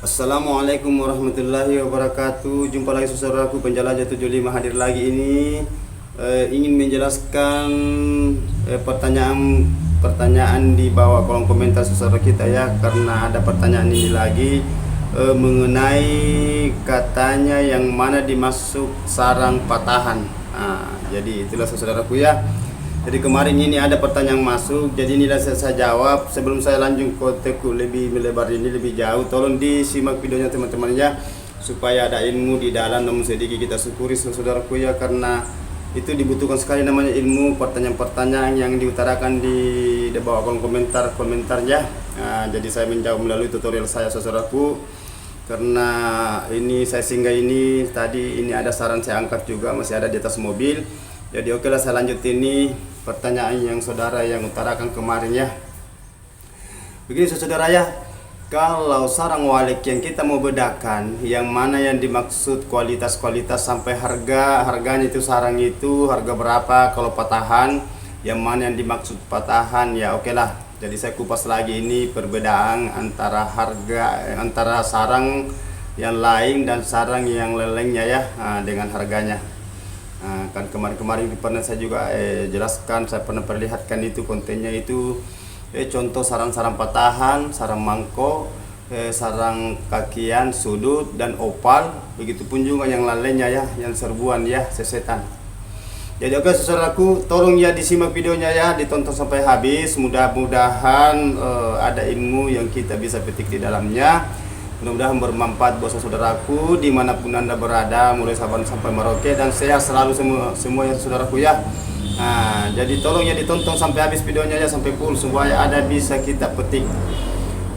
Assalamualaikum warahmatullahi wabarakatuh. Jumpa lagi saudaraku penjelajah 75 hadir lagi ini ingin menjelaskan pertanyaan di bawah kolom komentar saudara kita ya, karena ada pertanyaan ini lagi mengenai katanya yang mana dimasuk sarang patahan. Jadi itulah saudaraku ya. Jadi kemarin ini ada pertanyaan masuk, jadi inilah saya jawab. Sebelum saya lanjut kontekku lebih melebar ini lebih jauh, tolong disimak videonya teman-teman ya, supaya ada ilmu di dalam. Namun sedikit kita syukuri saudaraku ya, karena itu dibutuhkan sekali namanya ilmu, pertanyaan-pertanyaan yang diutarakan di bawah kolom komentarnya. Jadi saya menjawab melalui tutorial saya saudaraku, karena ini saya singgah ini tadi, ini ada saran saya angkat juga, masih ada di atas mobil. Jadi oke lah, saya lanjut ini pertanyaan yang saudara yang utarakan kemarin ya. Begini saudara ya, kalau sarang walet yang kita mau bedakan, yang mana yang dimaksud kualitas-kualitas sampai harganya itu, sarang itu harga berapa, kalau patahan yang mana yang dimaksud patahan ya, oke lah. Jadi saya kupas lagi ini perbedaan antara harga antara sarang yang lain dan sarang yang lelengnya ya, dengan harganya. Kan kemarin pernah saya juga jelaskan, saya pernah perlihatkan itu kontennya itu contoh sarang-sarang patahan, sarang mangkok, sarang kakian, sudut dan opal. Begitupun juga yang lainnya ya, yang serbuan ya, sesetan. Jadi oke saudaraku, tolong ya disimak videonya ya, ditonton sampai habis. Mudah-mudahan ada ilmu yang kita bisa petik di dalamnya. Mudah-mudahan bermanfaat buat saudaraku dimanapun anda berada, mulai Sabang sampai Merauke, dan sehat selalu semua ya saudaraku ya. Jadi tolong ya ditonton sampai habis videonya ya, sampai full, supaya ada bisa kita petik.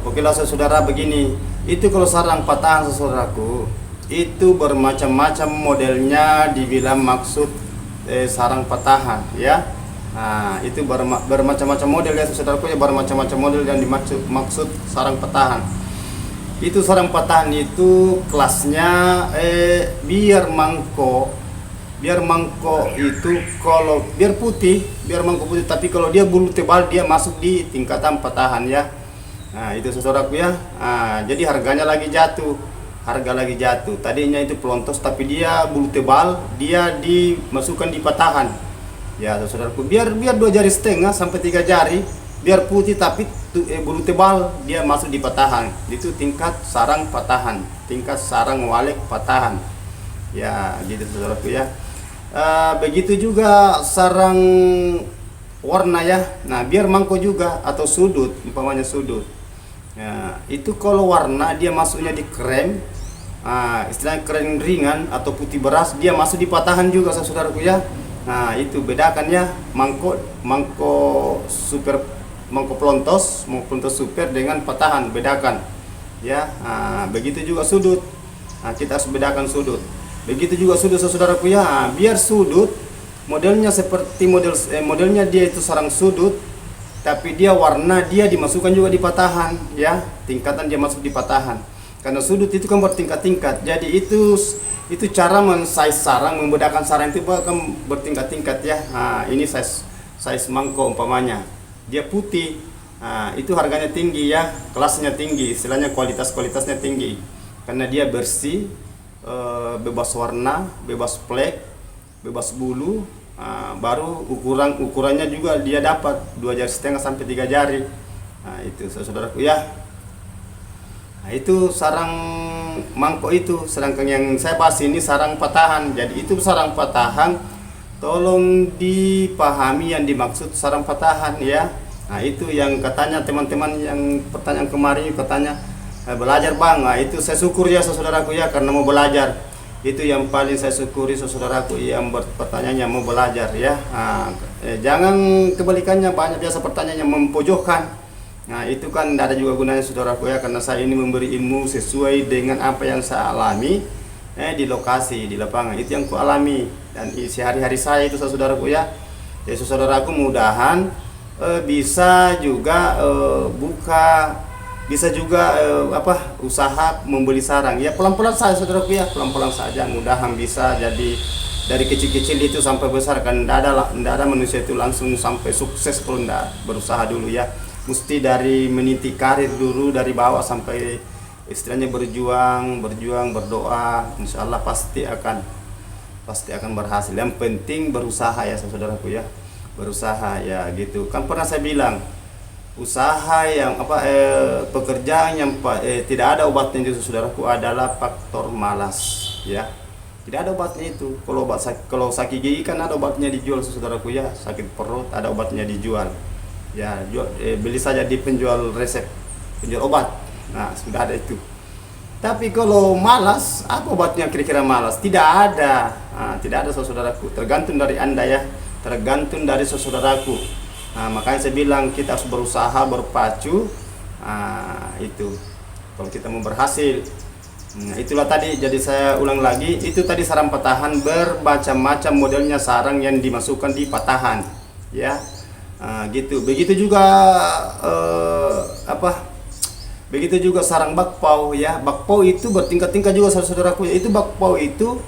Oke lah saudara, begini itu kalau sarang patahan saudaraku itu bermacam-macam modelnya, dibilang maksud sarang patahan ya. Itu bermacam-macam model ya saudaraku ya, bermacam-macam model yang dimaksud sarang patahan. Itu sarang patahan itu kelasnya biar mangko itu kalau biar mangko putih, tapi kalau dia bulu tebal dia masuk di tingkatan patahan ya. Itu saudaraku ya. Jadi harga lagi jatuh. Tadinya itu pelontos, tapi dia bulu tebal, dia dimasukkan di patahan ya saudaraku. Biar 2 jari setengah sampai 3 jari, biar putih tapi bulu tebal, dia masuk di patahan. Itu tingkat sarang patahan, tingkat sarang walet patahan ya, gitu saudaraku ya. Begitu juga sarang warna ya. Biar mangko juga atau sudut, umpamanya sudut ya, itu kalau warna dia masuknya di krem, istilahnya krem ringan atau putih beras, dia masuk di patahan juga saudaraku ya. Itu bedakan ya, mangko super, mangko pelontos super dengan patahan, bedakan ya. Begitu juga sudut, kita harus bedakan sudut. Begitu juga sudut saudaraku ya. Biar sudut modelnya seperti modelnya dia itu sarang sudut, tapi dia warna dia dimasukkan juga di patahan ya, tingkatan dia masuk di patahan. Karena sudut itu kan bertingkat-tingkat, jadi itu cara men-size sarang, membedakan sarang itu kan bertingkat-tingkat ya. Ini size mangko umpamanya dia putih, itu harganya tinggi ya, kelasnya tinggi, istilahnya kualitasnya tinggi, karena dia bersih, bebas warna, bebas flek, bebas bulu. Baru ukurannya juga dia dapat 2 jari setengah sampai 3 jari. Itu saudaraku ya. Itu sarang mangkok itu. Sedangkan yang saya bahas ini sarang patahan. Jadi itu sarang patahan, tolong dipahami yang dimaksud sarang patahan ya. Itu yang katanya teman-teman yang pertanyaan kemarin katanya belajar bang. Itu saya syukur ya saudaraku ya, karena mau belajar. Itu yang paling saya syukuri saudaraku yang berpertanyaannya mau belajar ya. Jangan kebalikannya, banyak biasa pertanyaan yang mempojokkan. Itu kan tidak ada juga gunanya saudaraku ya, karena saya ini memberi ilmu sesuai dengan apa yang saya alami di lokasi, di lapangan. Itu yang ku alami dan isi hari-hari saya itu saudaraku ya. Jadi saudaraku mudahan bisa juga bisa juga usaha membeli sarang ya, pelan-pelan saja saudaraku ya, pelan-pelan saja. Mudahan bisa jadi dari kecil-kecil itu sampai besar, kan tidak ada manusia itu langsung sampai sukses kalau tidak berusaha dulu ya. Mesti dari meniti karir dulu dari bawah sampai istilahnya berjuang berdoa, insya Allah pasti akan berhasil. Yang penting berusaha ya saudaraku ya, berusaha ya gitu. Kan pernah saya bilang, usaha yang pekerjaan yang tidak ada obatnya itu saudaraku adalah faktor malas ya. Tidak ada obatnya itu. Kalau sakit gigi kan ada obatnya dijual saudaraku ya, sakit perut ada obatnya dijual ya. Beli saja di penjual obat, nah sudah ada itu. Tapi kalau malas, apa obatnya kira-kira malas? Tidak ada. Tidak ada saudaraku, tergantung dari Anda ya, tergantung dari saudaraku. Makanya saya bilang kita harus berusaha, berpacu. Itu kalau kita mau berhasil. Itulah tadi, jadi saya ulang lagi, itu tadi sarang patahan, bermacam-macam modelnya sarang yang dimasukkan di patahan ya. Gitu. Begitu juga begitu juga sarang bakpao ya. Bakpao itu bertingkat-tingkat juga saudaraku ya. Itu bakpao itu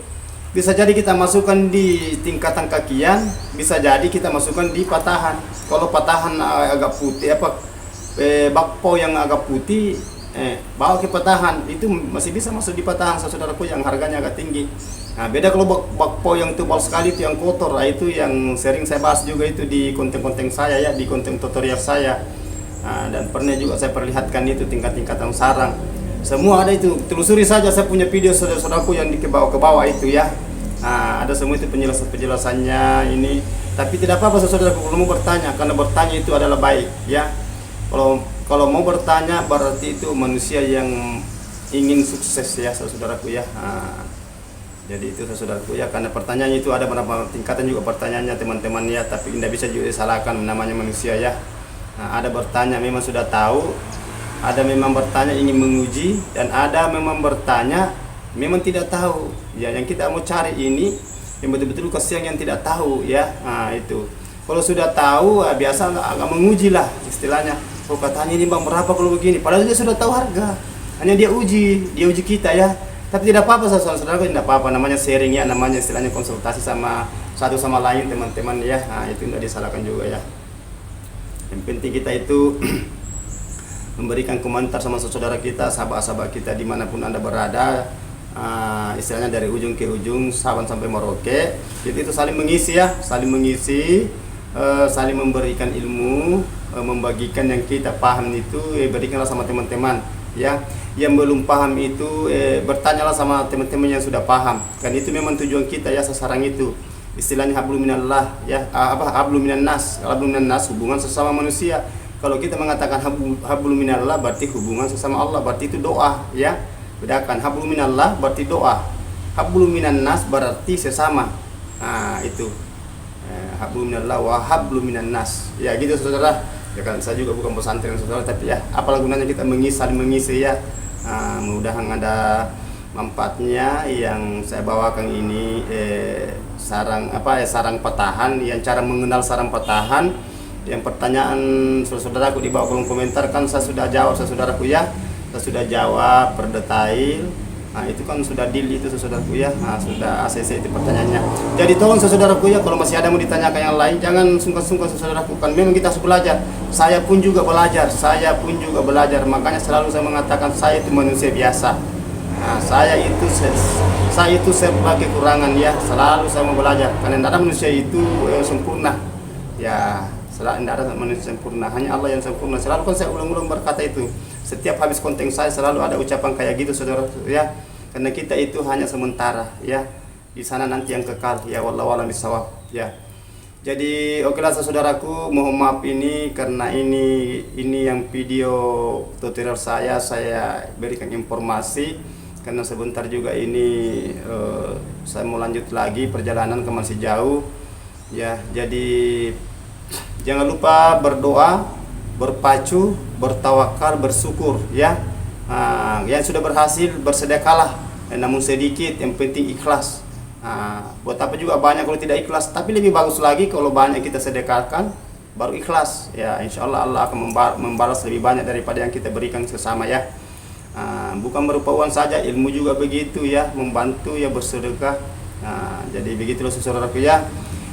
bisa jadi kita masukkan di tingkatan kakian, bisa jadi kita masukkan di patahan. Kalau patahan agak putih bakpao yang agak putih bawa ke patahan, itu masih bisa masuk di patahan saudaraku yang harganya agak tinggi. Beda kalau bakpao yang tebal sekali itu yang kotor, itu yang sering saya bahas juga itu di konten-konten saya ya, di konten tutorial saya. Dan pernah juga saya perlihatkan itu tingkat-tingkatan sarang. Semua ada itu, telusuri saja saya punya video saudara-saudaraku yang ke bawah itu ya. Ada semua itu penjelasannya ini. Tapi tidak apa-apa saudaraku kalau mau bertanya, karena bertanya itu adalah baik ya. Kalau mau bertanya berarti itu manusia yang ingin sukses ya saudaraku ya. Jadi itu saudaraku ya, karena pertanyaan itu ada beberapa tingkatan juga pertanyaannya teman-teman ya, tapi tidak bisa juga disalahkan, namanya manusia ya. Ada bertanya memang sudah tahu, ada memang bertanya ingin menguji, dan ada memang bertanya memang tidak tahu ya. Yang kita mau cari ini yang betul-betul kasihan yang tidak tahu ya. Itu kalau sudah tahu biasa agak menguji lah istilahnya. Katanya ini bang berapa kalau begini, padahal dia sudah tahu harga, hanya dia uji kita ya. Tapi tidak apa-apa saudara-saudara, tidak apa-apa, namanya sharing ya, namanya istilahnya konsultasi sama satu sama lain teman-teman ya. Itu tidak disalahkan juga ya. Yang penting kita itu memberikan komentar sama saudara kita, sahabat-sahabat kita dimanapun Anda berada, istilahnya dari ujung ke ujung, Sabang sampai Merauke. Jadi itu saling mengisi ya, saling mengisi, saling memberikan ilmu, membagikan yang kita paham itu, berikanlah sama teman-teman ya. Yang belum paham itu bertanyalah sama teman-teman yang sudah paham. Kan itu memang tujuan kita ya, sasaran itu. Istilahnya hablum minallah ya, hablum minan nas. Hablum minan nas hubungan sesama manusia. Kalau kita mengatakan hablum minallah berarti hubungan sesama Allah, berarti itu doa ya. Bedakan, hablum minallah berarti doa. Hablum minan nas berarti sesama. Itu. Hablum minallah wa hablum minan nas. Ya gitu saudara. Ya kan saya juga bukan pesantren saudara, tapi ya apalah gunanya kita saling mengisi ya. Mudah-mudahan ada manfaatnya yang saya bawakan ini, sarang patahan, yang cara mengenal sarang patahan. Yang pertanyaan saudaraku di bawah kolom komentar kan saya sudah jawab saudaraku ya. Saya sudah jawab per detail. Itu kan sudah deal itu saudaraku ya. Sudah ACC itu pertanyaannya. Jadi tolong saudaraku ya, kalau masih ada mau ditanyakan yang lain jangan sungkan-sungkan saudaraku, kan memang kita harus belajar. Saya pun juga belajar, makanya selalu saya mengatakan saya itu manusia biasa. Saya itu sebagai kekurangan ya, selalu saya mau belajar, karena tidak ada manusia itu sempurna ya. Tidak ada manusia sempurna, hanya Allah yang sempurna. Selalu kan saya ulang-ulang berkata itu. Setiap habis konten saya selalu ada ucapan kayak gitu saudara ya. Karena kita itu hanya sementara ya. Di sana nanti yang kekal ya, wallahu a'lam bishawab ya. Jadi okelah saudaraku, mohon maaf ini karena ini yang video tutorial saya berikan informasi, karena sebentar juga ini saya mau lanjut lagi perjalanan ke masih jauh ya. Jadi jangan lupa berdoa, berpacu, bertawakal, bersyukur ya. Yang sudah berhasil bersedekahlah, namun sedikit, yang penting ikhlas. Buat apa juga banyak kalau tidak ikhlas, tapi lebih bagus lagi kalau banyak kita sedekahkan baru ikhlas ya. Insya Allah Allah akan membalas lebih banyak daripada yang kita berikan sesama ya. Bukan berupa uang saja, ilmu juga begitu ya, membantu ya, bersedekah. Jadi begitulah saudaraku ya.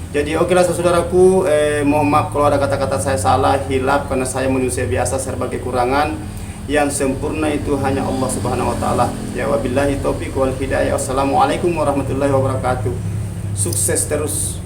Jadi okelah saudaraku, mohon maaf kalau ada kata-kata saya salah, hilaf, karena saya manusia biasa serba kekurangan. Yang sempurna itu hanya Allah Subhanahu wa taala. Ya wabillahi taufiq wal hidayah. Wassalamualaikum warahmatullahi wabarakatuh. Sukses terus.